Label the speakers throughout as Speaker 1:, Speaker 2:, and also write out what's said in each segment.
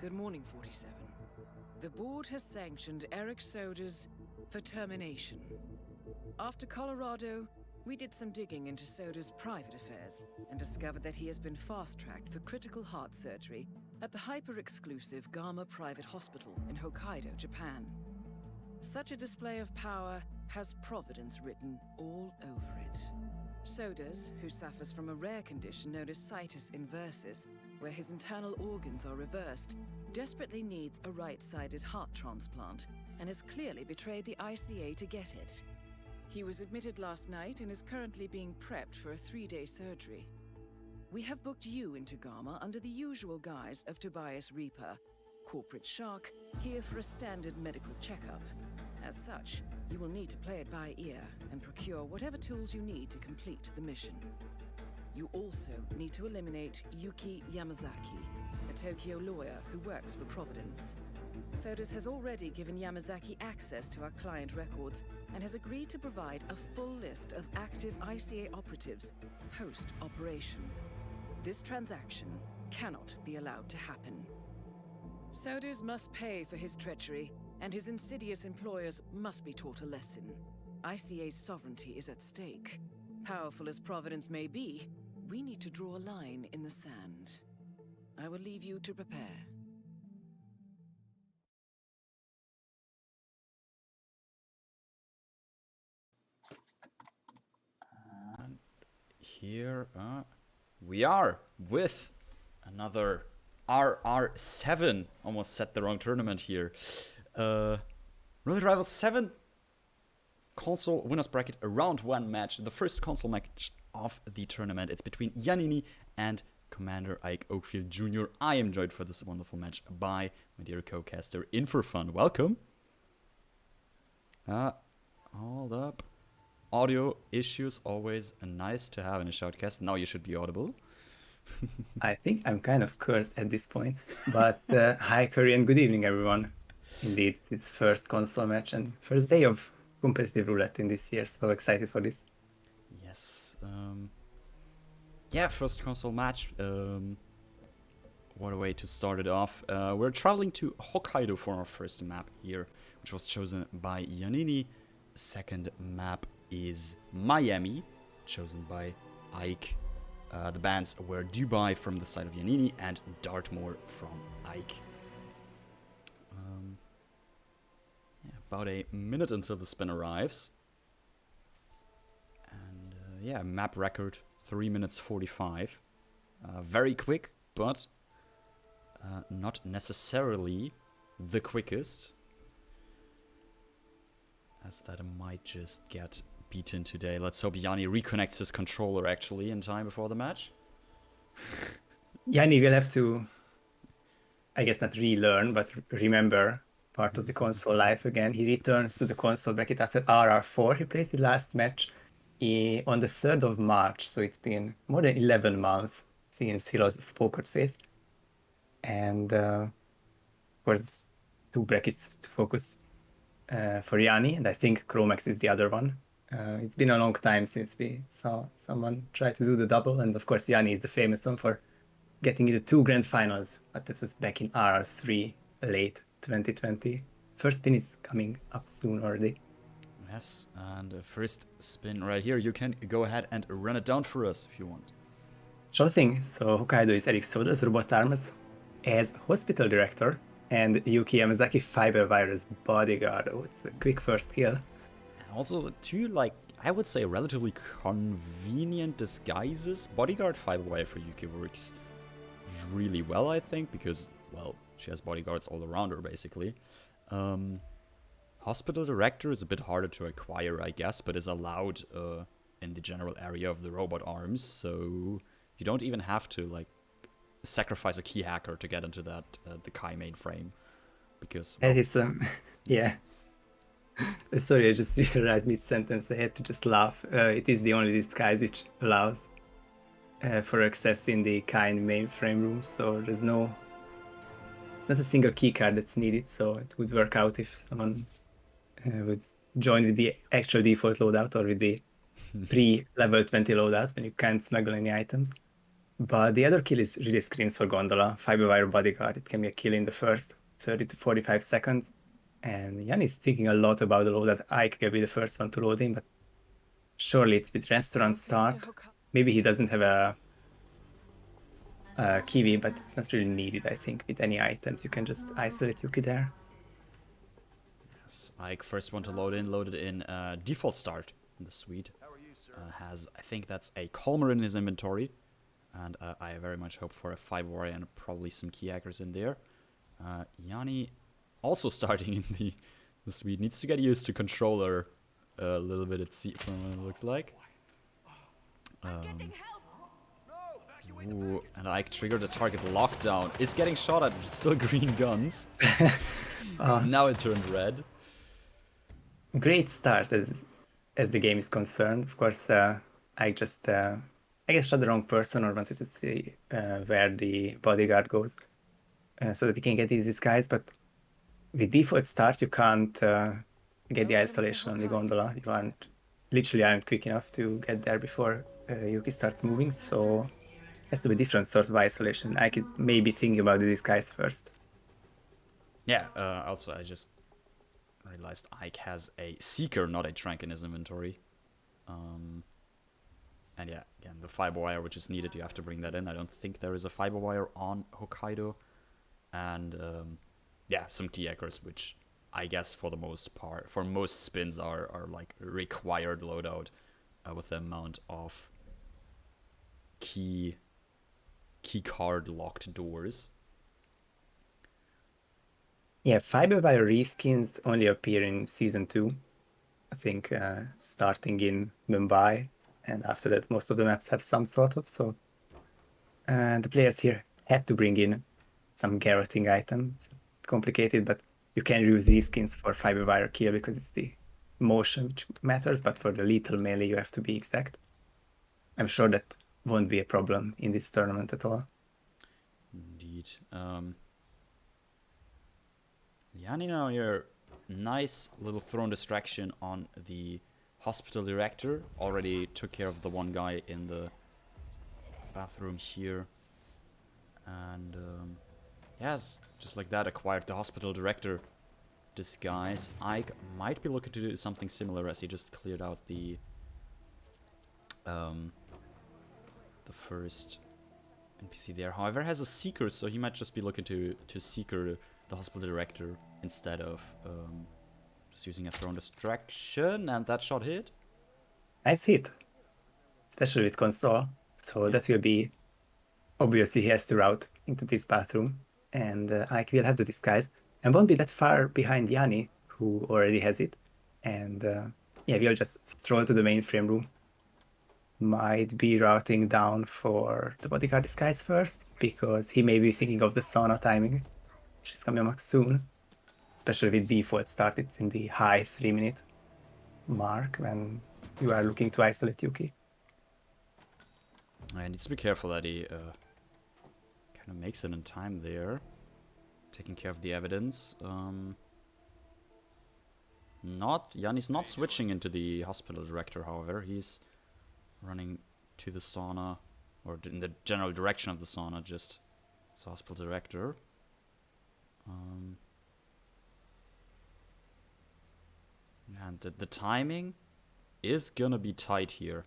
Speaker 1: Good morning, 47. The board has sanctioned Eric Soda's for termination. After Colorado, we did some digging into Soda's private affairs and discovered that he has been fast-tracked for critical heart surgery at the hyper-exclusive Gama Private Hospital in Hokkaido, Japan. Such a display of power has Providence written all over it. Sodas, who suffers from a rare condition known as situs inversus, where his internal organs are reversed, desperately needs a right-sided heart transplant and has clearly betrayed the ICA to get it. He was admitted last night and is currently being prepped for a 3-day surgery. We have booked you into Gama under the usual guise of Tobias Reaper, corporate shark, here for a standard medical checkup. As such, you will need to play it by ear and procure whatever tools you need to complete the mission. You also need to eliminate Yuki Yamazaki, a Tokyo lawyer who works for Providence. Sodas has already given Yamazaki access to our client records and has agreed to provide a full list of active ICA operatives post-operation. This transaction cannot be allowed to happen. Sodas must pay for his treachery, and his insidious employers must be taught a lesson. ICA's sovereignty is at stake. Powerful as Providence may be, we need to draw a line in the sand. I will leave you to prepare.
Speaker 2: And here we are with another RR7. Almost said the wrong tournament here. Road Rivals 7 console winners bracket round 1 match. The first console match of the tournament. It's between Yannini and Commander Ike Oakfield Jr. I am joined for this wonderful match by my dear co-caster In4Fun. Welcome. Hold up. Audio issues always nice to have in a shoutcast. Now you should be audible.
Speaker 3: I think I'm kind of cursed at this point, but hi Curry and good evening everyone. Indeed, it's first console match and first day of competitive roulette in this year, so excited for this.
Speaker 2: Yes. Yeah, first console match. What a way to start it off. We're traveling to Hokkaido for our first map here, which was chosen by Yannini. Second map is Miami, chosen by Ike. The bands were Dubai from the side of Yannini and Dartmoor from Ike. About a minute until the spin arrives. And map record 3 minutes 45. Very quick, but not necessarily the quickest, as that might just get beaten today. Let's hope Yanni reconnects his controller actually in time before the match.
Speaker 3: Yanni will have to, I guess not relearn, but remember part of the console life again. He returns to the console bracket after RR4. He plays the last match on the 3rd of March, so it's been more than 11 months since he lost the Poker Face. And of course, 2 brackets to focus for Yanni, and I think Chromax is the other one. It's been a long time since we saw someone try to do the double, and of course Yanni is the famous one for getting into 2 grand finals, but that was back in RR3 late 2020. First spin is coming up soon already.
Speaker 2: Yes, and the first spin right here. You can go ahead and run it down for us if you want.
Speaker 3: Sure thing. So Hokkaido is Eric Soda's robot arms as hospital director, and Yuki Yamazaki fiber virus bodyguard. Oh, it's a quick first kill.
Speaker 2: And also 2, I would say, relatively convenient disguises. Bodyguard fiber wire for Yuki works really well, I think, because, well, she has bodyguards all around her, basically. Hospital Director is a bit harder to acquire, I guess, but is allowed in the general area of the robot arms, so you don't even have to, sacrifice a key hacker to get into that the Kai mainframe, because...
Speaker 3: Well, that is, yeah. Sorry, I just realized mid-sentence, I had to just laugh. It is the only disguise which allows for access in the Kai mainframe room, so there's no... It's not a single keycard that's needed, so it would work out if someone would join with the actual default loadout or with the pre-level 20 loadout when you can't smuggle any items. But the other kill is really screams for Gondola. Fiber wire bodyguard. It can be a kill in the first 30 to 45 seconds. And Jan is thinking a lot about the load that Ike can be the first one to load in, but surely it's with restaurant start. Maybe he doesn't have a Kiwi, but it's not really needed, I think. With any items, you can just isolate Yuki there.
Speaker 2: Yes, Ike, first one to loaded in default start in the suite. Has, I think that's a Calmer in his inventory. And I very much hope for a 5 warrior and probably some key hackers in there. Yanni also starting in the suite. Needs to get used to controller a little bit, from what it looks like. Ooh, and Ike triggered the target lockdown. Is getting shot at, still green guns. Now it turned red.
Speaker 3: Great start as the game is concerned. Of course, I just, I guess, shot the wrong person or wanted to see where the bodyguard goes so that he can get these disguise. But with default start, you can't get the isolation on the gondola. You literally aren't quick enough to get there before Yuki starts moving. So it has to be different sort of isolation. I could maybe think about the disguise first.
Speaker 2: Yeah, also I just realized Ike has a Seeker, not a Trank in his inventory. And yeah, again, the fiber wire which is needed, you have to bring that in. I don't think there is a fiber wire on Hokkaido. And yeah, some key hackers, which I guess for the most part, for most spins are like required loadout with the amount of key card locked doors.
Speaker 3: Yeah, fiber wire reskins only appear in season 2. I think starting in Mumbai, and after that most of the maps have some sort of, so the players here had to bring in some garroting items. Complicated, but you can use reskins for fiber wire kill because it's the motion which matters, but for the lethal melee you have to be exact. I'm sure that won't be a problem in this tournament at all.
Speaker 2: Indeed. Yanni now here, nice little thrown distraction on the hospital director. Already took care of the one guy in the bathroom here. And yes, just like that, acquired the hospital director disguise. Ike might be looking to do something similar as he just cleared out the first NPC there. However, has a Seeker, so he might just be looking to Seeker the hospital director instead of just using a thrown distraction, and that shot hit.
Speaker 3: Nice hit, especially with console. So that will be, obviously he has to route into this bathroom, and Ike will have the disguise and won't be that far behind Yanni, who already has it. And yeah, we'll just stroll to the mainframe room. Might be routing down for the bodyguard disguise first, because he may be thinking of the sauna timing, which is coming up soon. Especially with default start, it's in the high 3-minute mark when you are looking to isolate Yuki.
Speaker 2: I need to be careful that he kind of makes it in time there. Taking care of the evidence. Yanni's not switching into the hospital director, however. He's running to the sauna, or in the general direction of the sauna, just as hospital director. And the timing is gonna be tight here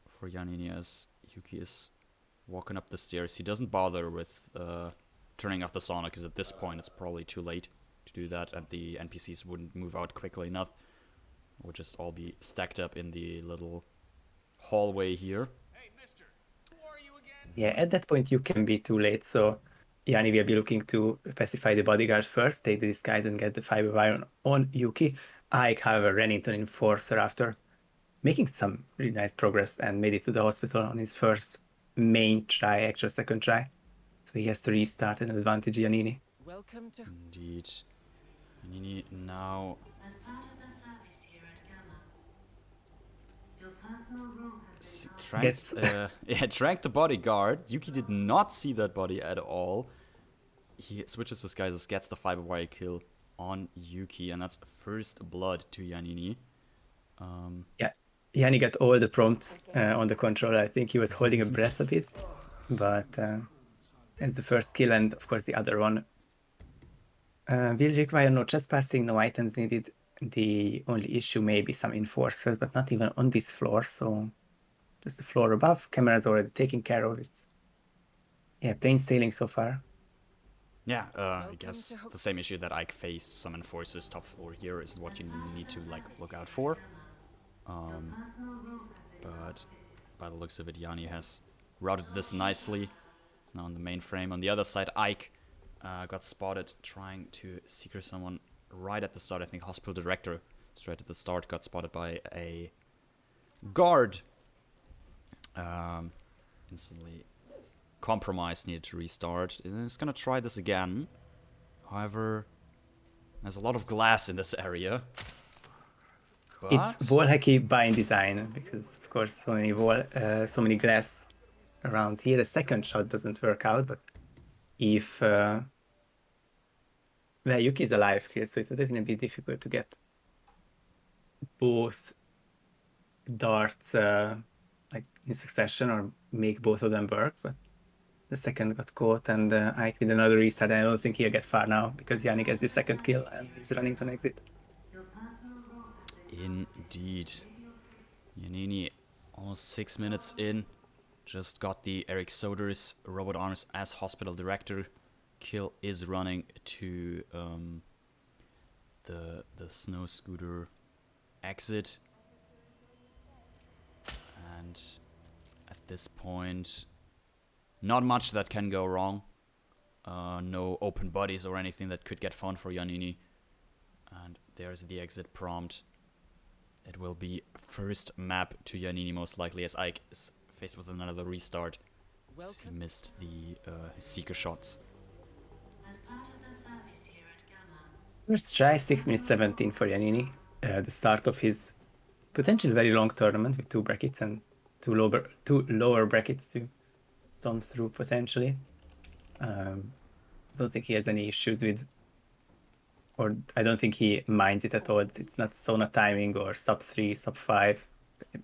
Speaker 2: for Yannini as Yuki is walking up the stairs. He doesn't bother with turning off the sauna, because at this point it's probably too late to do that, and the NPCs wouldn't move out quickly enough. It would just all be stacked up in the little hallway here.
Speaker 4: Hey, mister, who are you again?
Speaker 3: Yeah, at that point you can be too late, so Yanni will be looking to pacify the bodyguard first, take the disguise and get the fiber wire on Yuki. Ike, however, ran into an enforcer after making some really nice progress and made it to the hospital on his first main try, actual second try. So he has to restart an advantage Yannini.
Speaker 1: Welcome to
Speaker 2: Indeed. Yannini now
Speaker 5: As part of the service here at Gamma, your personal room has been
Speaker 2: tranked the bodyguard. Yuki did not see that body at all. He switches disguises, gets the fiber wire kill on Yuki, and that's first blood to Yannini.
Speaker 3: Yeah, Yanni got all the prompts on the controller. I think he was holding a breath a bit, but it's the first kill, and of course the other one will require no trespassing, no items needed. The only issue may be some enforcers, but not even on this floor, so just the floor above. Camera's already taken care of. It's, yeah, plain sailing so far.
Speaker 2: Yeah, I
Speaker 1: Welcome
Speaker 2: guess
Speaker 1: to
Speaker 2: the same issue that Ike faced, some enforcers top floor here is what you need to like look out for. But by the looks of it, Yanni has routed this nicely. It's now on the mainframe. On the other side, Ike got spotted trying to secure someone right at the start. I think hospital director straight at the start got spotted by a guard. Instantly compromised, needed to restart. It's gonna try this again. However, there's a lot of glass in this area. But
Speaker 3: It's wall hacky by design because, of course, so many glass around here. The second shot doesn't work out, but if well, Yuki is alive here, so it would definitely be difficult to get both darts like in succession or make both of them work. But the second got caught, and Ike with another restart. I don't think he'll get far now because Yanni gets the second kill and he's running to an exit.
Speaker 2: indeed, Yannini almost 6 minutes in, just got the Eric Soder's robot arms as hospital director. Kill is running to the snow scooter exit, and at this point, not much that can go wrong. No open bodies or anything that could get fun for Yannini. And there's the exit prompt. It will be first map to Yannini most likely, as Ike is faced with another restart. He missed the seeker shots.
Speaker 5: As part of the service here at Gamma,
Speaker 3: First try, 6 minutes 17 for Yannini. The start of his potentially very long tournament with 2 brackets and two lower brackets to storm through potentially. Don't think he has any issues with, or I don't think he minds it at all. It's not Sona timing or sub 3, sub 5,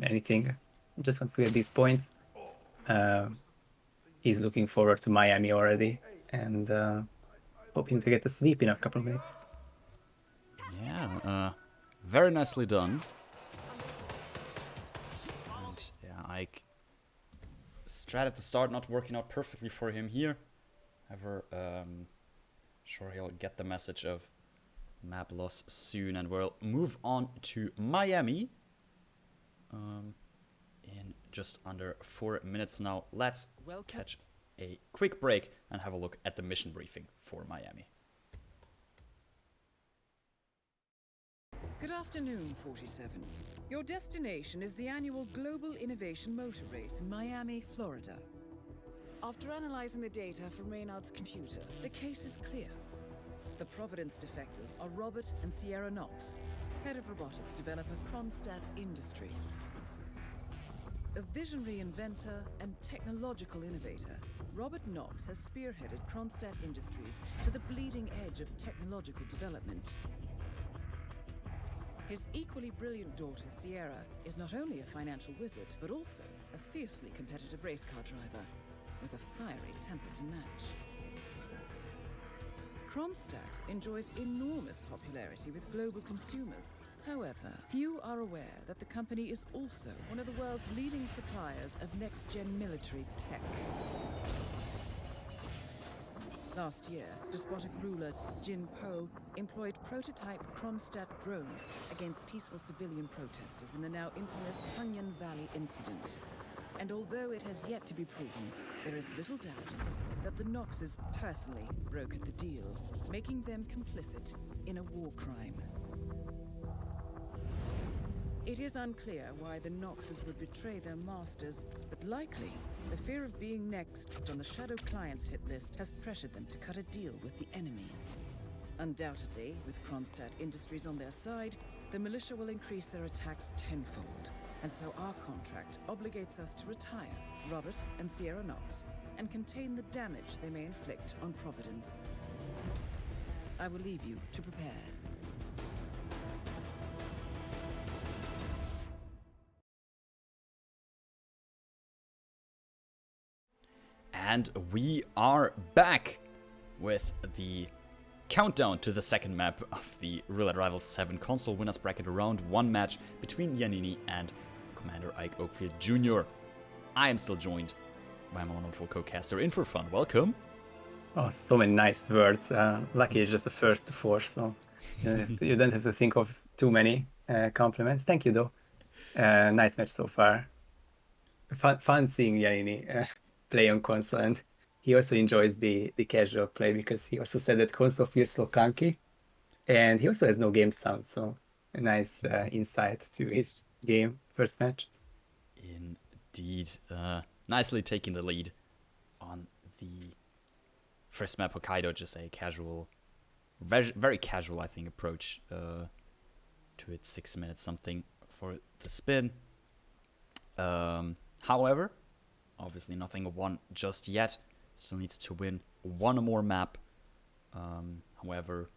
Speaker 3: anything. He just wants to get these points. He's looking forward to Miami already and hoping to get a sweep in a couple of minutes.
Speaker 2: Yeah, very nicely done. And yeah, Ike strat at the start not working out perfectly for him here. However, sure he'll get the message of map loss soon, and we'll move on to Miami in just under 4 minutes now. Let's catch a quick break and have a look at the mission briefing for Miami.
Speaker 1: Good afternoon, 47. Your destination is the annual Global Innovation Motor Race in Miami, Florida. After analyzing the data from Reynard's computer, the case is clear. The Providence defectors are Robert and Sierra Knox, head of robotics developer Kronstadt Industries. A visionary inventor and technological innovator, Robert Knox has spearheaded Kronstadt Industries to the bleeding edge of technological development. His equally brilliant daughter, Sierra, is not only a financial wizard, but also a fiercely competitive race car driver, with a fiery temper to match. Kronstadt enjoys enormous popularity with global consumers. However, few are aware that the company is also one of the world's leading suppliers of next-gen military tech. Last year, despotic ruler Jin Po employed prototype Kronstadt drones against peaceful civilian protesters in the now infamous Tungan Valley incident. And although it has yet to be proven, there is little doubt that the Knoxes personally brokered the deal, making them complicit in a war crime. It is unclear why the Knoxes would betray their masters, but likely the fear of being next on the Shadow Clients hit list has pressured them to cut a deal with the enemy. Undoubtedly, with Kronstadt Industries on their side, the militia will increase their attacks tenfold, and so our contract obligates us to retire Robert and Sierra Knox and contain the damage they may inflict on Providence. I will leave you to prepare.
Speaker 2: And we are back with the countdown to the second map of the Roulette Rivals 7 console winners bracket round 1 match between Yannini and Commander Ike Oakfield Jr. I am still joined by my wonderful co-caster In4Fun. Welcome.
Speaker 3: Oh, so many nice words. Lucky is just the first to four, so you don't have to think of too many compliments. Thank you, though. Nice match so far. Fun seeing Yannini play on console, and he also enjoys the casual play because he also said that console feels so clunky, and he also has no game sound, so a nice insight to his game first match.
Speaker 2: Indeed. Nicely taking the lead on the first map, Hokkaido. Just a casual, very, very casual, I think, approach to its 6 minutes something for the spin. However, obviously nothing won just yet. Still needs to win one more map. However,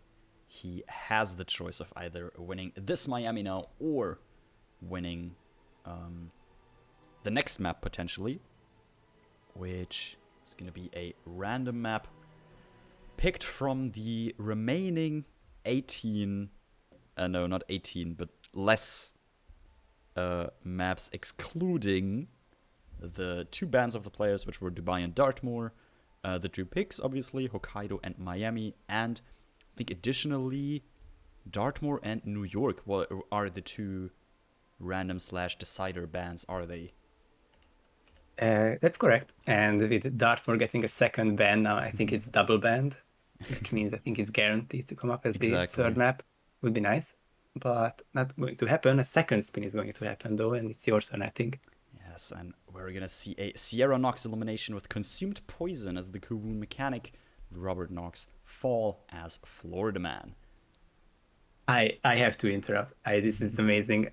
Speaker 2: he has the choice of either winning this Miami now or winning the next map potentially, which is going to be a random map picked from the remaining 18, no, not 18, but less maps, excluding the 2 bands of the players, which were Dubai and Dartmoor, the 2 picks, obviously, Hokkaido and Miami, and I think additionally Dartmoor and New York are the 2 random / decider bands, are they?
Speaker 3: That's correct. And with Dartmoor getting a second ban now, I think it's double banned, which means I think it's guaranteed to come up as the third map. Would be nice, but not going to happen. A second spin is going to happen though, and it's your turn, I think.
Speaker 2: Yes, and we're gonna see a Sierra Knox elimination with Consumed Poison as the Kowloon mechanic, Robert Knox fall as Florida Man.
Speaker 3: I have to interrupt. This is amazing.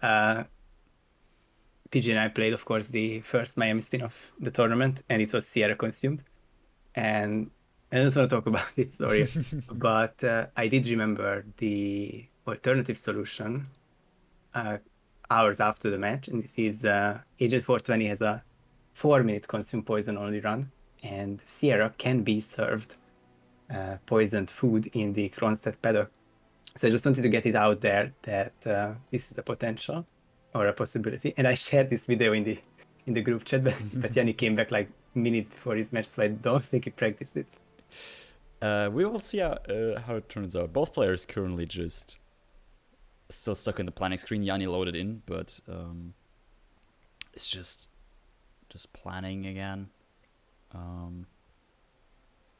Speaker 3: PG and I played, of course, the first Miami spin of the tournament, and it was Sierra Consumed. And I don't want to talk about it, sorry, but I did remember the alternative solution hours after the match, and it is Agent 420 has a 4-minute Consume Poison only run, and Sierra can be served poisoned food in the Kronstadt paddock. So I just wanted to get it out there that this is a potential or a possibility. And I shared this video in the group chat, but Yanni came back like minutes before his match, so I don't think he practiced it.
Speaker 2: We will see how it turns out. Both players currently just still stuck in the planning screen. Yanni loaded in, but it's just planning again.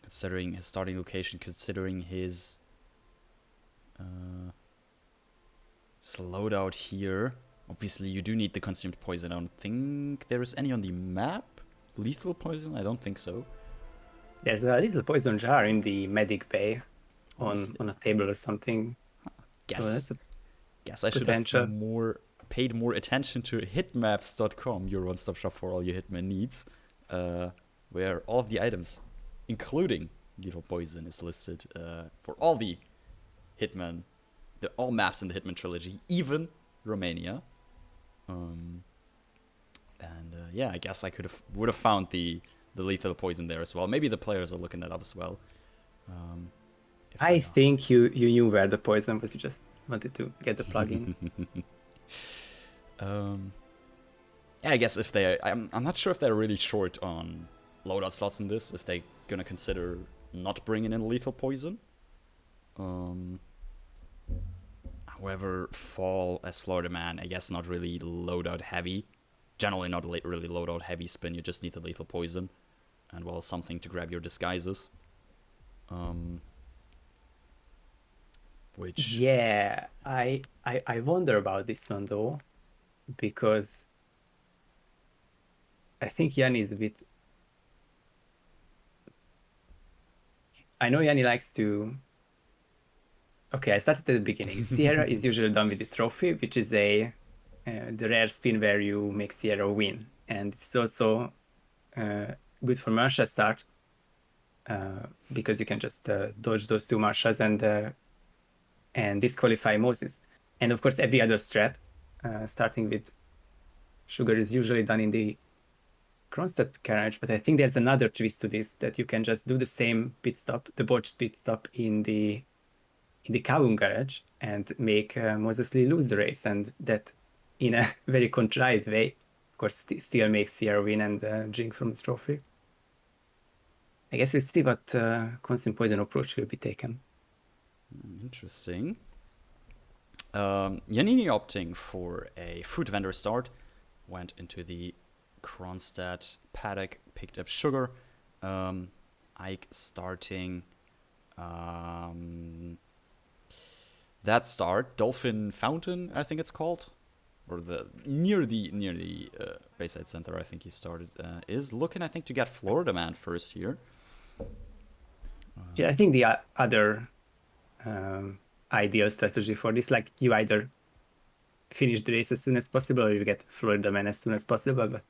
Speaker 2: Considering his starting location, considering his slowed out here. Obviously, you do need the Consumed Poison. I don't think there is any on the map. Lethal Poison? I don't think so.
Speaker 3: There's a little poison jar in the medic bay on a table or something.
Speaker 2: Guess,
Speaker 3: so that's a
Speaker 2: guess I should have paid more attention to hitmaps.com, your one-stop shop for all your Hitman needs, where all of the items, including Lethal Poison, is listed for all the Hitman, all maps in the Hitman trilogy, even Romania. Yeah, I guess I would have found the Lethal Poison there as well. Maybe the players are looking that up as well.
Speaker 3: I think you knew where the poison was. You just wanted to get the plug-in.
Speaker 2: Yeah, I guess if I'm not sure if they're really short on loadout slots in this. If they're gonna consider not bringing in Lethal Poison. However, fall as Florida Man, I guess not really loadout heavy. Generally not really loadout heavy spin. You just need the Lethal Poison, and well, something to grab your disguises. Which
Speaker 3: yeah, I wonder about this one though, because I think Yanni is a bit. I know Yanni likes to. Okay, I started at the beginning. Sierra is usually done with the trophy, which is the rare spin where you make Sierra win, and it's also good for Marsha start because you can just dodge those 2 Marshas and disqualify Moses. And of course, every other strat, starting with Sugar, is usually done in the Kronstadt carriage, but I think there's another twist to this, that you can just do the same pit stop, the botched pit stop in the Kawun garage and make Mosesley lose the race, and that in a very contrived way, of course, still makes Sierra win and drink from the trophy. I guess we'll see what Consume Poison approach will be taken.
Speaker 2: Interesting. Yannini opting for a fruit vendor start, went into the Kronstadt paddock, picked up Sugar. Ike starting that start, Dolphin Fountain, I think it's called, or the near the Bayside Center, I think he started. Is looking, I think, to get Florida Man first here.
Speaker 3: Yeah, I think the other ideal strategy for this, like you either finish the race as soon as possible or you get Florida Man as soon as possible, but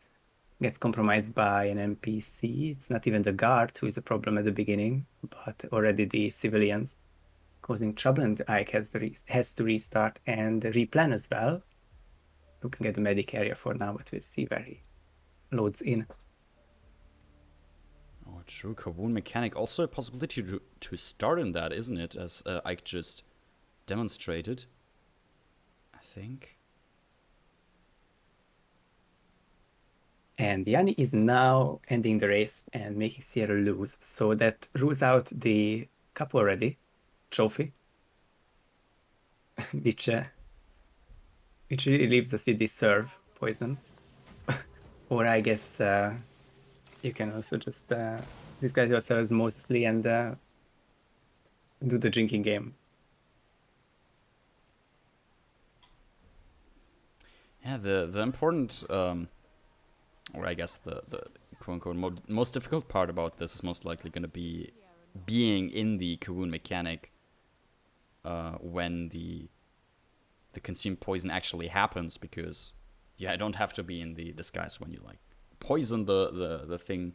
Speaker 3: gets compromised by an NPC. It's not even the guard who is a problem at the beginning, but already the civilians causing trouble, and Ike has to restart and replan as well. Looking at the medic area for now, but we'll see where he loads in.
Speaker 2: Oh, true. Kawun Mechanic, also a possibility to start in that, isn't it? As Ike just demonstrated, I think.
Speaker 3: And Yanni is now ending the race and making Sierra lose, so that rules out the cup already, trophy, which really leaves us with the serve poison. Or I guess you can also just disguise yourself as Mosesley and do the drinking game.
Speaker 2: Yeah, the important, or I guess the quote-unquote most difficult part about this is most likely going to be being in the Kawun Mechanic when the consume poison actually happens, because I don't have to be in the disguise when you like poison the thing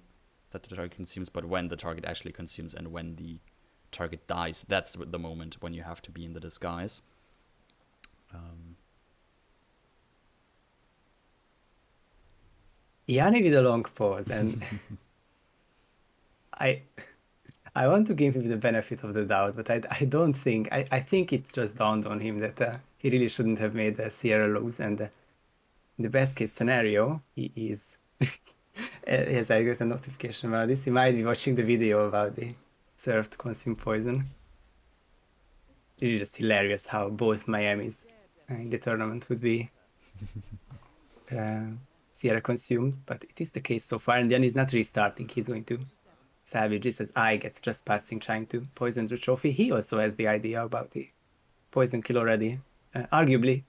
Speaker 2: that the target consumes, but when the target actually consumes and when the target dies, that's the moment when you have to be in the disguise.
Speaker 3: Yanni with a long pause, and I want to give him the benefit of the doubt, but I don't think, I think it's just dawned on him that he really shouldn't have made Sierra lose, and in the best case scenario, he is, as I got a notification about this, he might be watching the video about the served consume poison. It's just hilarious how both Miamis in the tournament would be Sierra consumed, but it is the case so far, and then he's not restarting. He's going to salvage this as I gets trespassing, trying to poison the trophy. He also has the idea about the poison kill already. Arguably,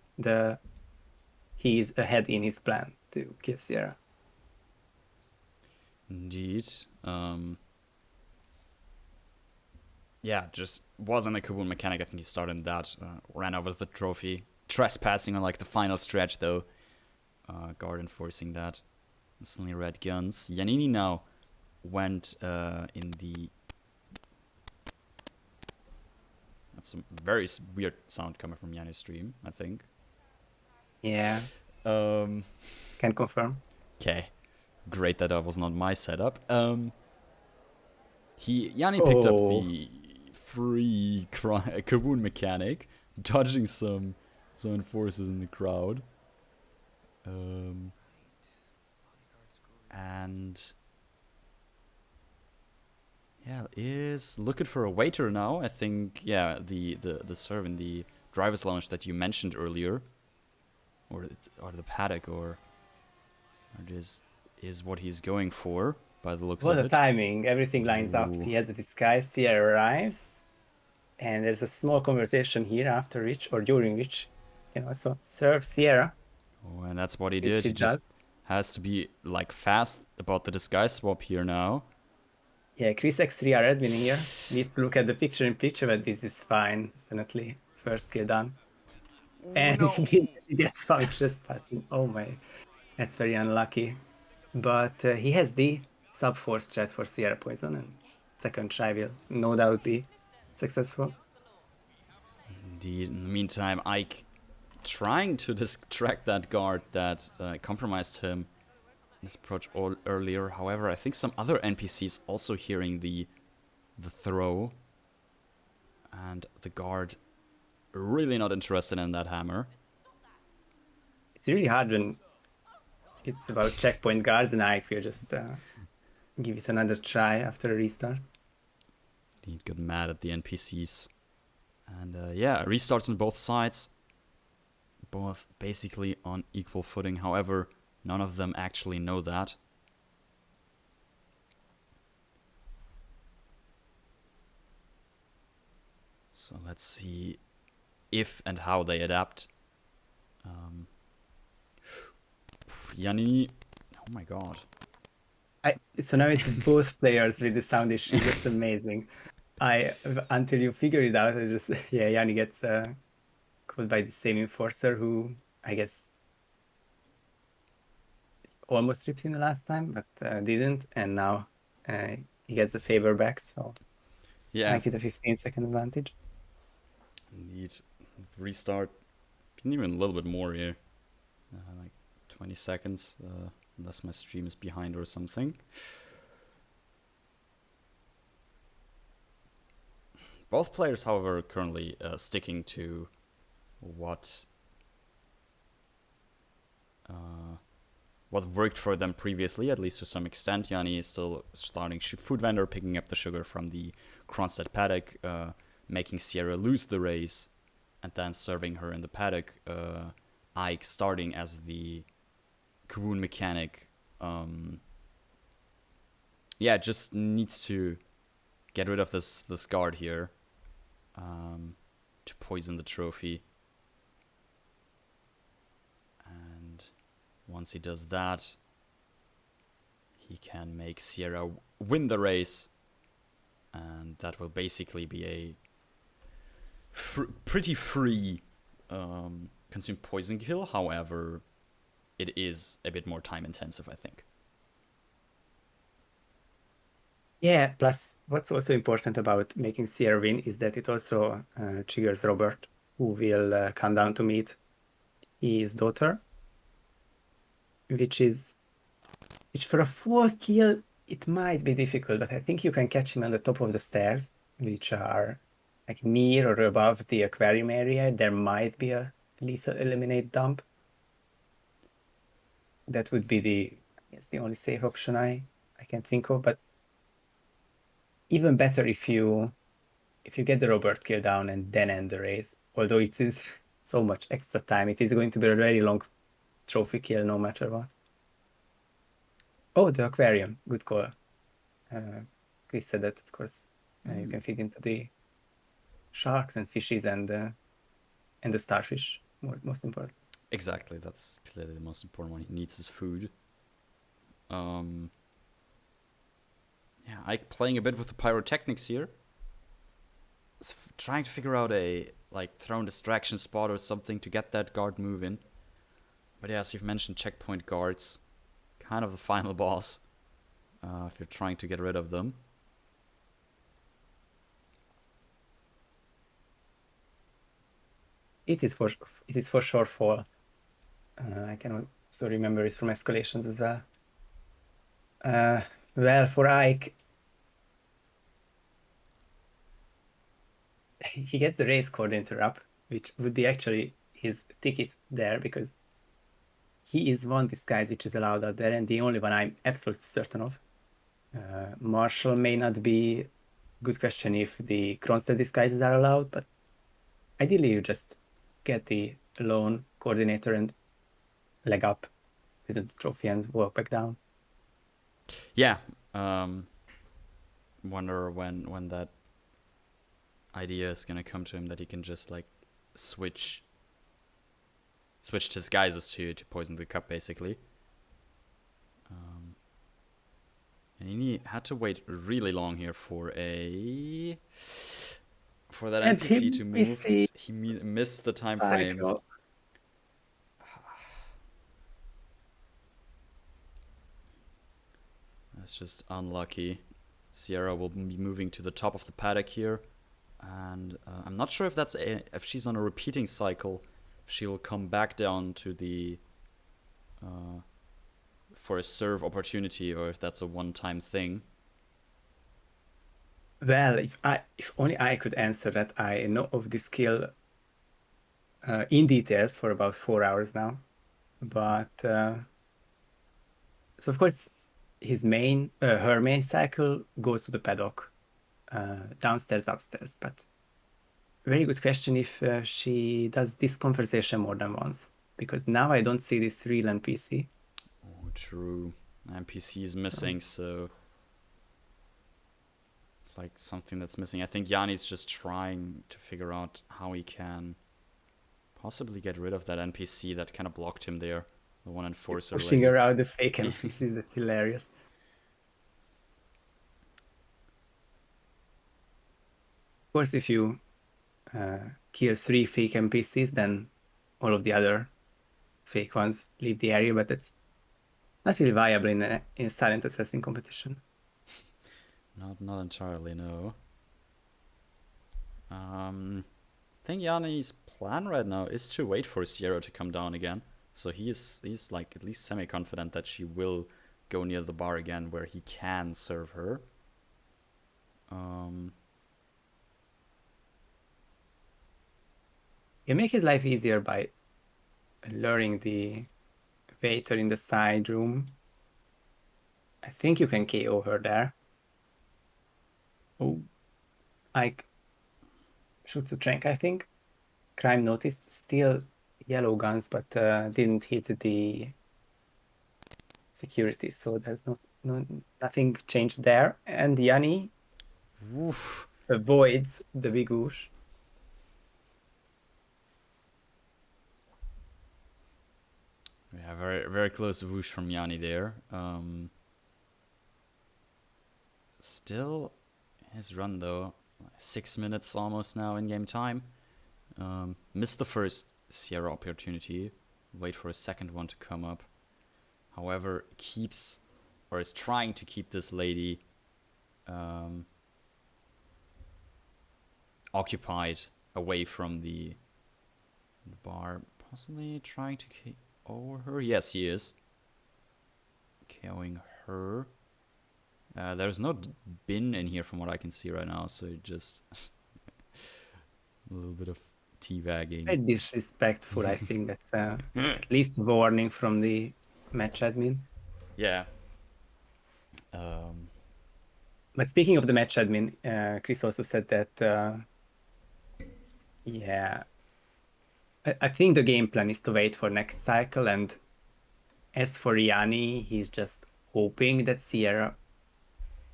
Speaker 3: he is ahead in his plan to kill Sierra.
Speaker 2: Indeed. Yeah, just wasn't a Kawun Mechanic. I think he started that, ran over the trophy, trespassing on like the final stretch though. Guard enforcing that. Instantly red guns. Yannini now went in the... That's some very weird sound coming from Yanni's stream, I think.
Speaker 3: Yeah. Can confirm.
Speaker 2: Okay. Great that was not my setup. Yanni picked up the free Kawun Mechanic, dodging some enforcers in the crowd. And yeah, is looking for a waiter now. I think the serve in the driver's lounge that you mentioned earlier, or the paddock, or is what he's going for by the looks of it.
Speaker 3: What a timing! Everything lines up. He has a disguise. Sierra arrives, and there's a small conversation here after which, or during which, you can also serve Sierra.
Speaker 2: Oh, and that's what he did. He just has to be like fast about the disguise swap here now.
Speaker 3: Yeah, Chris X3R admin here needs to look at the picture in picture, but this is fine. Definitely first kill done. And he gets found trespassing. Oh my, that's very unlucky. But he has the sub 4 strat for Sierra Poison, and second try will no doubt be successful.
Speaker 2: Indeed. In the meantime, Ike trying to distract that guard that compromised him this approach earlier. However, I think some other NPCs also hearing the throw. And the guard really not interested in that hammer.
Speaker 3: It's really hard when it's about checkpoint guards, and I will just give it another try after a restart.
Speaker 2: He got mad at the NPCs. And yeah, restarts on both sides. Both basically on equal footing. However, none of them actually know that. So let's see if and how they adapt. Yannini, oh my god.
Speaker 3: So now it's both players with the sound issue. That's amazing. Until you figure it out, I just Yanni gets caught by the same enforcer who I guess almost ripped him the last time, but didn't, and now he gets the favor back. So
Speaker 2: Yeah,
Speaker 3: make it a 15-second advantage.
Speaker 2: indeed. Restart. Can even a little bit more here. Like 20 seconds, unless my stream is behind or something. Both players, however, are currently sticking to what worked for them previously, at least to some extent. Yanni is still starting food vendor, picking up the sugar from the Kronstadt paddock, making Sierra lose the race, and then serving her in the paddock. Ike starting as the Kawoon mechanic. Yeah, just needs to get rid of this guard here to poison the trophy. And once he does that, he can make Sierra win the race. And that will basically be a pretty free consume poison kill. However, it is a bit more time intensive, I think.
Speaker 3: Yeah, plus what's also important about making Sierra win is that it also triggers Robert, who will come down to meet his daughter, which for a 4 kill, it might be difficult, but I think you can catch him on the top of the stairs, which are like near or above the aquarium area. There might be a lethal eliminate dump. That would be the only safe option I can think of, but even better if you get the Robert kill down and then end the race. Although it is so much extra time, it is going to be a very long trophy kill no matter what. Oh, the aquarium, good call. Chris said that, of course, you can feed into the sharks and fishes and the starfish. Most important.
Speaker 2: Exactly, that's clearly the most important one. He needs his food. Yeah, Ike playing a bit with the pyrotechnics here. Trying to figure out a thrown distraction spot or something to get that guard moving. But yeah, as you've mentioned, checkpoint guards, kind of the final boss. If you're trying to get rid of them.
Speaker 3: It is for sure fall. I can also remember it from escalations as well. Well, for Ike, he gets the race coordinator up, which would be actually his ticket there, because he is one disguise which is allowed out there, and the only one I'm absolutely certain of. Marshall may not be. Good question if the Kronstadt disguises are allowed, but ideally you just get the lone coordinator and leg up with the trophy and walk back down.
Speaker 2: Yeah. Wonder when that idea is gonna come to him, that he can just switch disguises to poison the cup basically. And he had to wait really long here for that
Speaker 3: And
Speaker 2: NPC to move.
Speaker 3: he
Speaker 2: Missed the time frame.
Speaker 3: cycle.
Speaker 2: That's just unlucky. Sierra will be moving to the top of the paddock here, and I'm not sure if if she's on a repeating cycle. She will come back down to the for a serve opportunity or if that's a one-time thing.
Speaker 3: Well, if only I could answer that. I know of this skill in details for about 4 hours now. But so of course her main cycle goes to the paddock, downstairs, upstairs. But very good question if she does this conversation more than once, because now I don't see this real NPC.
Speaker 2: Oh, true. NPC is missing, so it's like something that's missing. I think Yanni's just trying to figure out how he can possibly get rid of that NPC that kind of blocked him there. The one enforcer
Speaker 3: Pushing
Speaker 2: lady.
Speaker 3: around the fake NPCs, that's hilarious. Of course, if you kill 3 fake NPCs, then all of the other fake ones leave the area, but that's not really viable in a silent assassin competition.
Speaker 2: Not entirely, no. I think Yanni's plan right now is to wait for Sierra to come down again. So he's like at least semi-confident that she will go near the bar again where he can serve her.
Speaker 3: You make his life easier by luring the waiter in the side room. I think you can KO her there. Oh, Ike shoots a trank, I think. Crime noticed. Still yellow guns, but didn't hit the security, so there's nothing changed there. And Yanni
Speaker 2: Oof.
Speaker 3: avoids the big whoosh.
Speaker 2: Yeah, very very close whoosh from Yanni there. Still his run though, 6 minutes almost now in game time. Missed the first Sierra opportunity. Wait for a second one to come up. However, keeps or is trying to keep this lady occupied away from the bar. Possibly trying to KO her. Yes, he is. KOing her. There's no bin in here from what I can see right now, so just a little bit of teabagging.
Speaker 3: Very disrespectful, I think. That's at least a warning from the match admin.
Speaker 2: Yeah.
Speaker 3: But speaking of the match admin, Chris also said that, yeah, I think the game plan is to wait for next cycle. And as for Yanni, he's just hoping that Sierra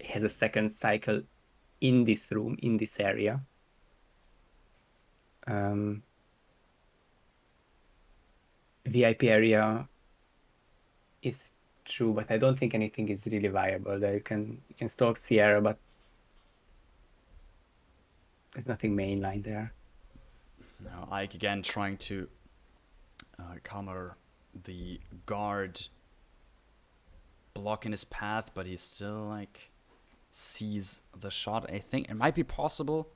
Speaker 3: has a second cycle in this room, in this area. VIP area is true, but I don't think anything is really viable there. You can stalk Sierra, but there's nothing mainline there.
Speaker 2: Now Ike again trying to counter the guard block in his path, but he still like sees the shot. I think it might be possible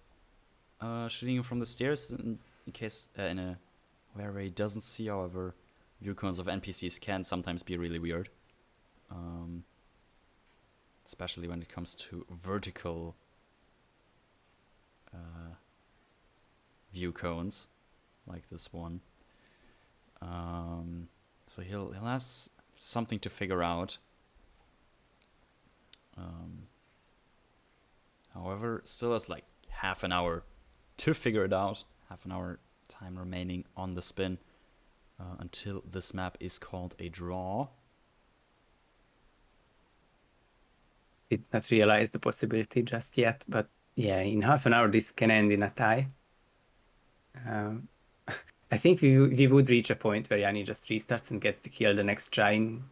Speaker 2: shooting him from the stairs in case in a where he doesn't see. However, view cones of NPCs can sometimes be really weird, especially when it comes to vertical view cones like this one. So he'll has something to figure out. However, still has like half an hour to figure it out. Half an hour time remaining on the spin until this map is called a draw.
Speaker 3: Did not realize the possibility just yet, but yeah, in half an hour this can end in a tie. I think we would reach a point where Yanni just restarts and gets the kill the next try in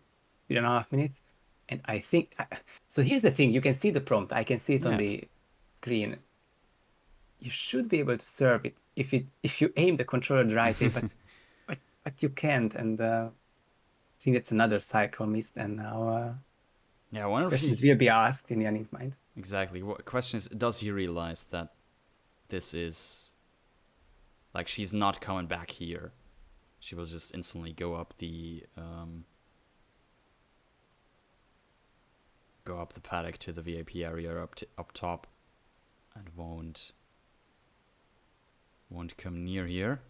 Speaker 3: 3.5 minutes. And I think so. Here's the thing: you can see the prompt. I can see it on the screen. You should be able to serve it if you aim the controller the right way, but you can't. And I think that's another cycle missed. And now questions will be asked in Yanni's mind.
Speaker 2: Exactly. What question is? Does he realize that this is like she's not coming back here? She will just instantly go up the go up the paddock to the VIP area up top, and won't come near here.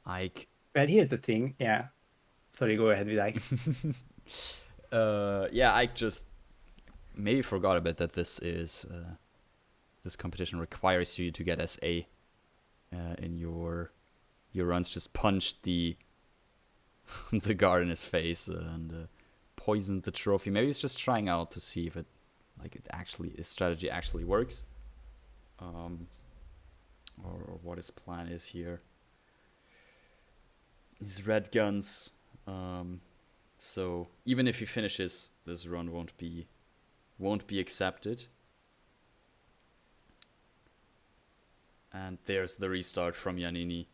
Speaker 2: Ike.
Speaker 3: Well, here's the thing. Yeah. Sorry, go ahead with Ike.
Speaker 2: Yeah, Ike just maybe forgot a bit that this competition requires you to get SA in your runs. Just punched the guard in his face and poisoned the trophy. Maybe he's just trying out to see if his strategy actually works, or what his plan is here. These red guns. So even if he finishes, this run won't be accepted. And there's the restart from Yannini.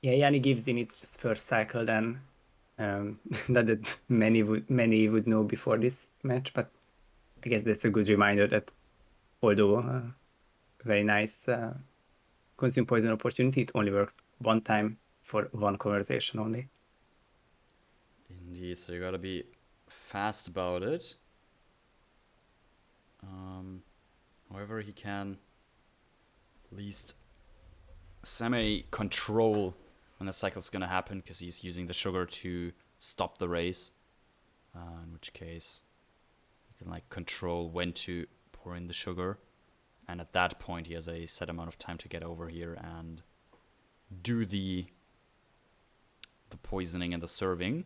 Speaker 3: Yeah, Yanni gives in its first cycle then. That many would know before this match, but I guess that's a good reminder that although very nice consume poison opportunity, it only works one time for one conversation only.
Speaker 2: Indeed, so you gotta be fast about it. However, he can at least semi-control when the cycle's gonna happen, because he's using the sugar to stop the race. In which case, he can control when to pour in the sugar, and at that point, he has a set amount of time to get over here and do the poisoning and the serving.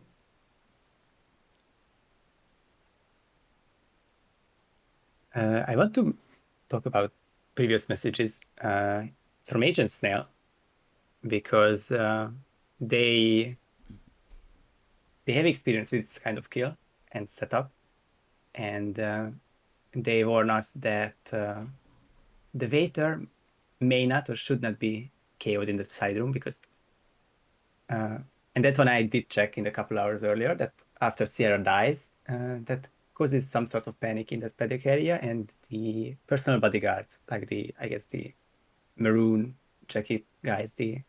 Speaker 3: I want to talk about previous messages from Agent Snail, because they have experience with this kind of kill and setup, and they warn us that the waiter may not or should not be KO'd in the side room, because and that one I did check in a couple hours earlier, that after Sierra dies, that causes some sort of panic in that paddock area, and the personal bodyguards, like the maroon jacket guys, you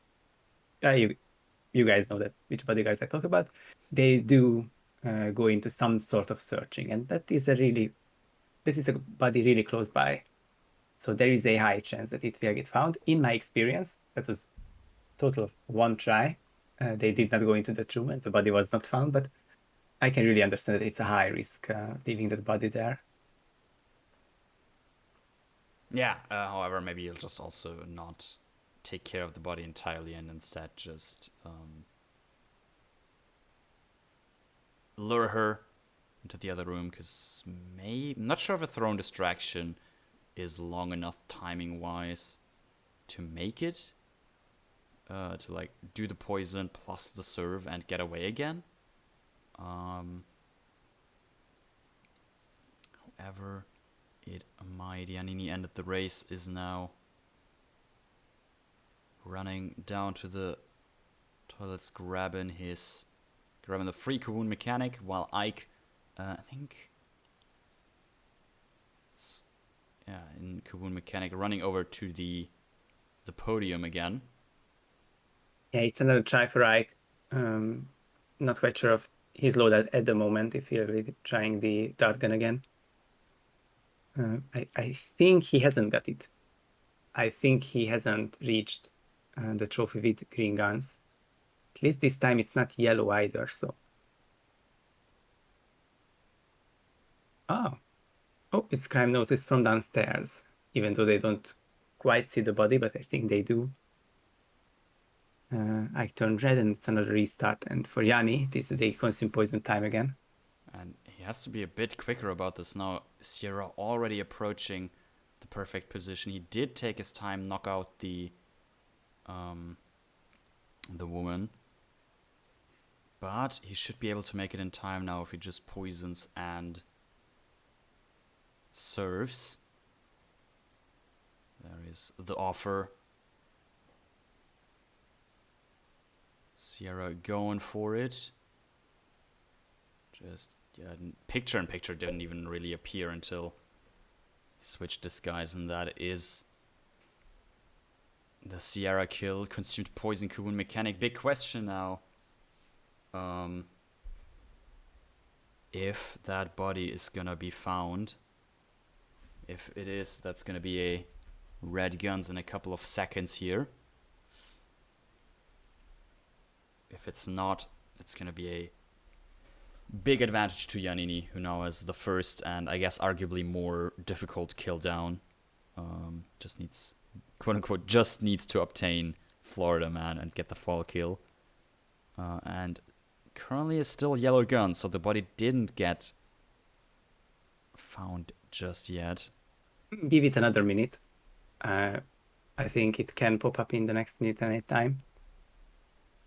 Speaker 3: guys know that which bodyguards I talk about, they do go into some sort of searching, and that is a body really close by. So there is a high chance that it will get found. In my experience, that was total of one try. They did not go into the room and the body was not found, but I can really understand that it's a high risk leaving that body there.
Speaker 2: Yeah, however, maybe you'll just also not take care of the body entirely and instead just lure her into the other room, because I'm not sure if a thrown distraction is long enough timing-wise to make it, to do the poison plus the serve and get away again. However, it might. Yannini ended the race, is now running down to the toilets, grabbing the free Kavun mechanic, while Ike, I think, in Kavun mechanic, running over to the podium again.
Speaker 3: Yeah, it's another try for Ike. Not quite sure if he's loaded at the moment, if he'll be trying the dart gun again. I think he hasn't got it. I think he hasn't reached the trophy with green guns. At least this time it's not yellow either, so. Oh, it's crime notice from downstairs, even though they don't quite see the body, but I think they do. I turned red and it's another restart, and for Yanni, they consume poison time again.
Speaker 2: And he has to be a bit quicker about this now. Sierra already approaching the perfect position. He did take his time, knock out the woman, but he should be able to make it in time now if he just poisons and serves. There is the offer. Sierra going for it. Just picture-in-picture didn't even really appear until he switched disguise, and that is The Sierra kill, consumed poison Kubun mechanic. Big question now. If that body is gonna be found. If it is, that's gonna be a red guns in a couple of seconds here. If it's not, it's gonna be a big advantage to Yannini, who now has the first and I guess arguably more difficult kill down. Just needs, quote unquote, just needs to obtain Florida Man and get the fall kill. And currently is still yellow gun, so the body didn't get found just yet.
Speaker 3: Give it another minute. I think it can pop up in the next minute and a time.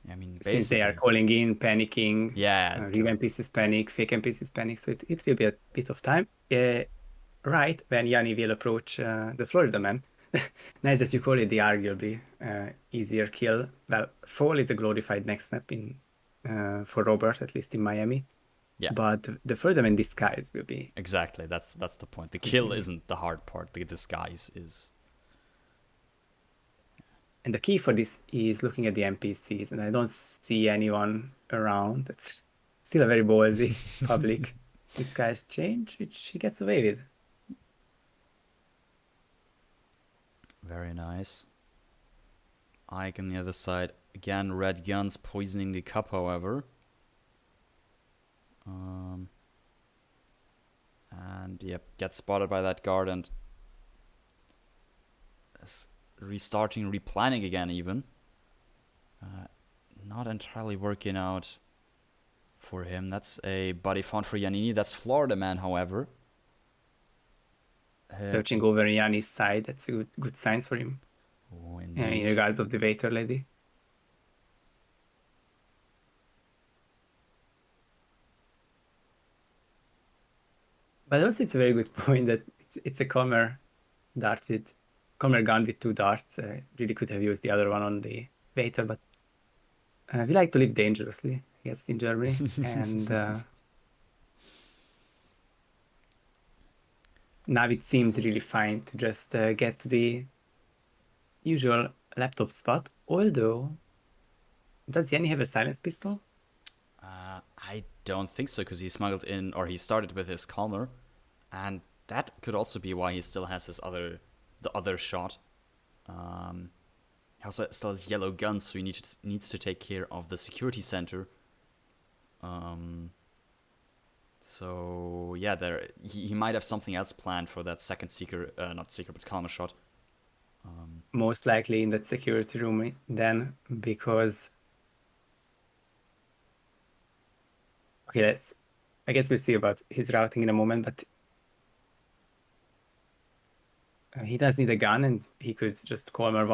Speaker 2: I mean,
Speaker 3: Since they are
Speaker 2: basically-
Speaker 3: calling in, panicking,
Speaker 2: Yeah,
Speaker 3: real NPCs panic, fake NPCs panic, so it will be a bit of time. Right when Yanni will approach the Florida Man. Nice that you call it the arguably easier kill. Well, fall is a glorified next step in for Robert, at least in Miami.
Speaker 2: Yeah.
Speaker 3: But the Florida Man disguise will be.
Speaker 2: exactly. That's the point. The kill isn't the hard part. The disguise is.
Speaker 3: And the key for this is looking at the NPCs, and I don't see anyone around. That's still a very ballsy public disguise change, which he gets away with.
Speaker 2: Very nice. Ike on the other side. Again, red guns poisoning the cup, however. And yep, gets spotted by that guard and is restarting, replanning again even. Not entirely working out for him. That's a body found for Yannini. That's Florida Man, however.
Speaker 3: Searching over Yanni's side, that's a good signs for him.
Speaker 2: Oh,
Speaker 3: In
Speaker 2: indeed.
Speaker 3: regards of the waiter lady. But also it's a very good point that it's a Comer gun with 2 darts. Really could have used the other one on the waiter, but we like to live dangerously, I guess, in Germany. And now it seems really fine to just get to the usual laptop spot. Although, does Yanni have a silence pistol?
Speaker 2: I don't think so, because he smuggled in, or he started with his Calmer, and that could also be why he still has the other shot. He also still has yellow guns, so he needs to take care of the security center. So yeah, he might have something else planned for that second not secret, but Calmer shot.
Speaker 3: Most likely in that security room then, because okay, I guess we'll see about his routing in a moment, but he does need a gun, and he could just Calmer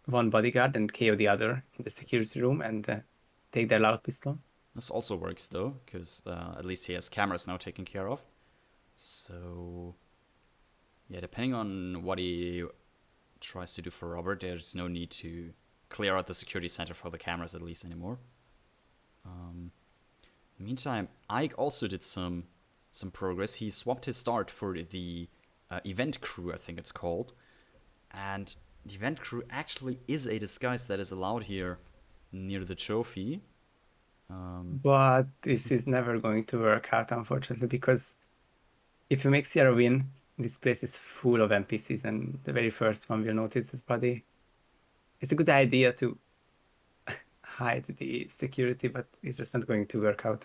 Speaker 3: one bodyguard and KO the other in the security room and take their loud pistol.
Speaker 2: This also works though, because at least he has cameras now taken care of. So yeah, depending on what he tries to do for Robert, there's no need to clear out the security center for the cameras at least anymore. Meantime, Ike also did some progress. He swapped his start for the event crew, I think it's called. And the event crew actually is a disguise that is allowed here near the trophy.
Speaker 3: But this is never going to work out, unfortunately, because if you make Sierra win, this place is full of NPCs, and the very first one will notice this body. It's a good idea to hide the security, but it's just not going to work out.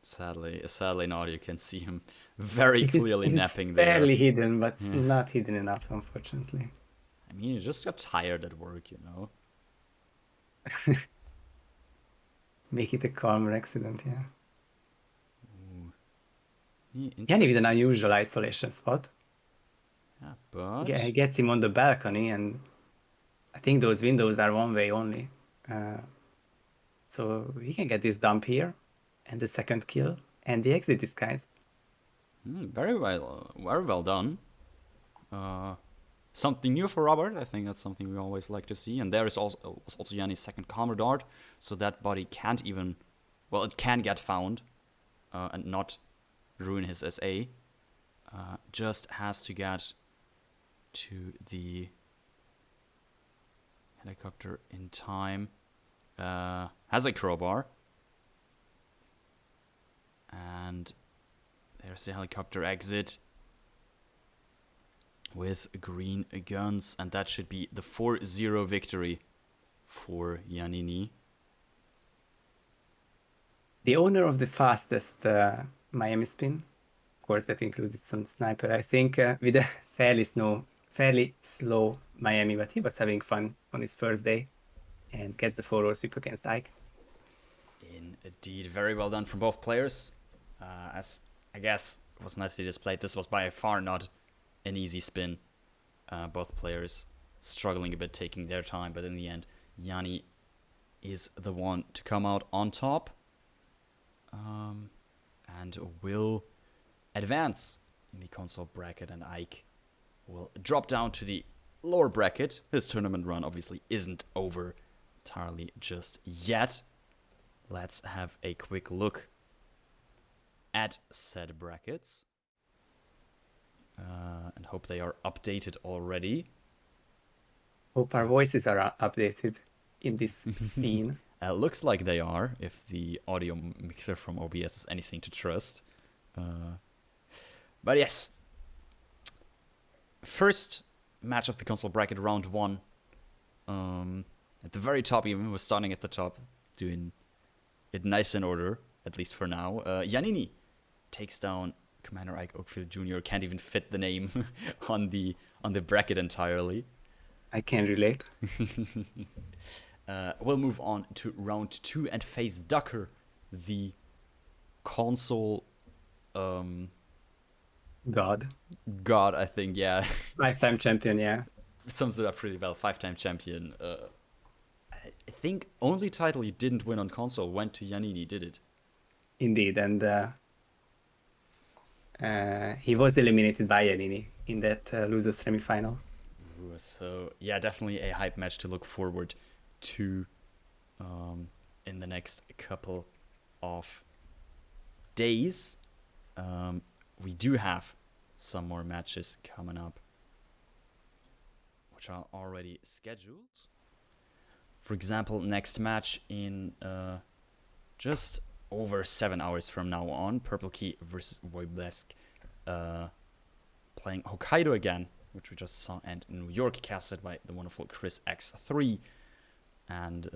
Speaker 2: Sadly not. You can see him very
Speaker 3: It is-
Speaker 2: clearly
Speaker 3: it is
Speaker 2: napping there.
Speaker 3: barely hidden, but not hidden enough, unfortunately.
Speaker 2: I mean, he just got tired at work, you know.
Speaker 3: Make it a calmer accident, yeah.
Speaker 2: Yeah,
Speaker 3: Yanni with an unusual isolation spot.
Speaker 2: yeah, but
Speaker 3: Gets him on the balcony, and I think those windows are one way only. So we can get this dump here, and the second kill, and the exit disguise.
Speaker 2: very well done. Something new for Robert. I think that's something we always like to see. And there is also Yanni's second Calmer dart, so that body can't even, well, it can get found and not ruin his SA. Just has to get to the helicopter in time. Has a crowbar. And there's the helicopter exit with green guns. And that should be the 4-0 victory for Yannini.
Speaker 3: The owner of the fastest Miami spin, of course, that included some sniper, I think, with a fairly slow Miami, but he was having fun on his first day and gets the 4-roll sweep against Ike.
Speaker 2: Indeed, very well done from both players. As I guess it was nicely displayed, this was by far not an easy spin. Both players struggling a bit, taking their time, but in the end, Yanni is the one to come out on top. And will advance in the console bracket, and Ike will drop down to the lower bracket. His tournament run obviously isn't over entirely just yet. Let's have a quick look at said brackets and hope they are updated already.
Speaker 3: Hope our voices are updated in this scene.
Speaker 2: Looks like they are, if the audio mixer from OBS is anything to trust. But yes. First match of the console bracket, round 1. At the very top even, we're starting at the top, doing it nice in order, at least for now. Yannini takes down Commander Ike Oakfield Jr. Can't even fit the name on the bracket entirely.
Speaker 3: I can relate.
Speaker 2: We'll move on to round 2 and face Ducker, the console
Speaker 3: God,
Speaker 2: I think, yeah.
Speaker 3: 5-time champion, yeah.
Speaker 2: Sums it up pretty well. 5-time champion. I think only title he didn't win on console went to Yannini, did it?
Speaker 3: Indeed, and he was eliminated by Yannini in that losers semi-final.
Speaker 2: So, yeah, definitely a hype match to look forward to in the next couple of days. We do have some more matches coming up, which are already scheduled. For example, next match in just over 7 hours from now on, Purple Key versus Voiblesk, playing Hokkaido again, which we just saw, and New York, casted by the wonderful Chris X3. And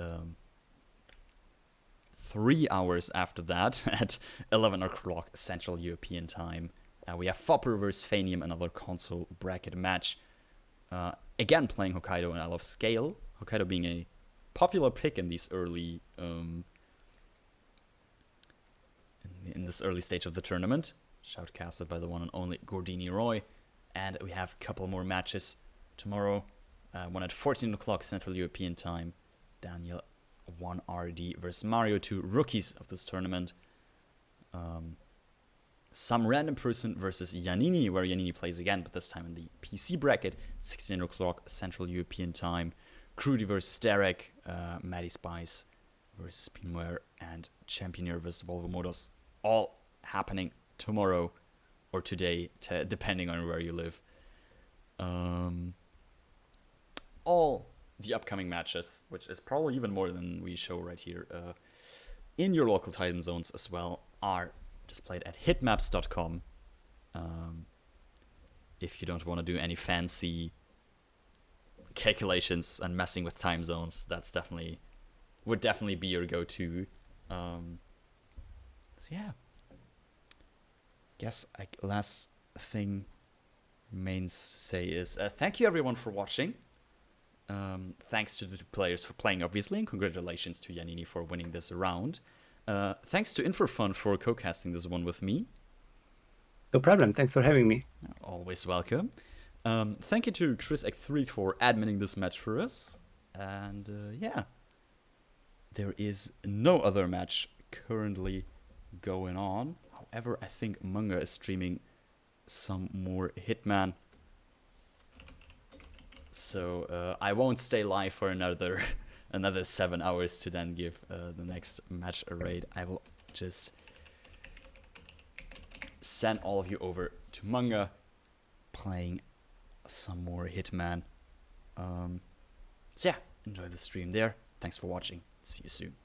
Speaker 2: 3 hours after that, at 11 o'clock Central European Time, we have Fopper versus Fanium, another console bracket match. Again, playing Hokkaido, and I love scale. Hokkaido being a popular pick in these early, in this early stage of the tournament. Shoutcasted by the one and only Gordini Roy. And we have a couple more matches tomorrow. One at 14 o'clock Central European Time. Daniel 1RD versus Mario, 2 rookies of this tournament. Some random person versus Yannini, where Yannini plays again, but this time in the PC bracket, 16 o'clock Central European Time. Crudy versus Derek, Maddie Spice versus Pinware, and Championeer versus Volvo Motors. All happening tomorrow or today, depending on where you live. All the upcoming matches, which is probably even more than we show right here, in your local time zones as well, are displayed at hitmaps.com. If you don't want to do any fancy calculations and messing with time zones, that's would definitely be your go-to. So yeah, guess last thing remains to say is thank you everyone for watching. Thanks to the two players for playing, obviously, and congratulations to Yannini for winning this round. Thanks to In4Fun for co-casting this one with me.
Speaker 3: No problem. Thanks for having me.
Speaker 2: Always welcome. Thank you to Chris X3 for adminning this match for us. And yeah, there is no other match currently going on. However, I think Manga is streaming some more Hitman. So I won't stay live for another 7 hours to then give the next match a raid. I will just send all of you over to Manga, playing some more Hitman. So yeah, enjoy the stream there. Thanks for watching. See you soon.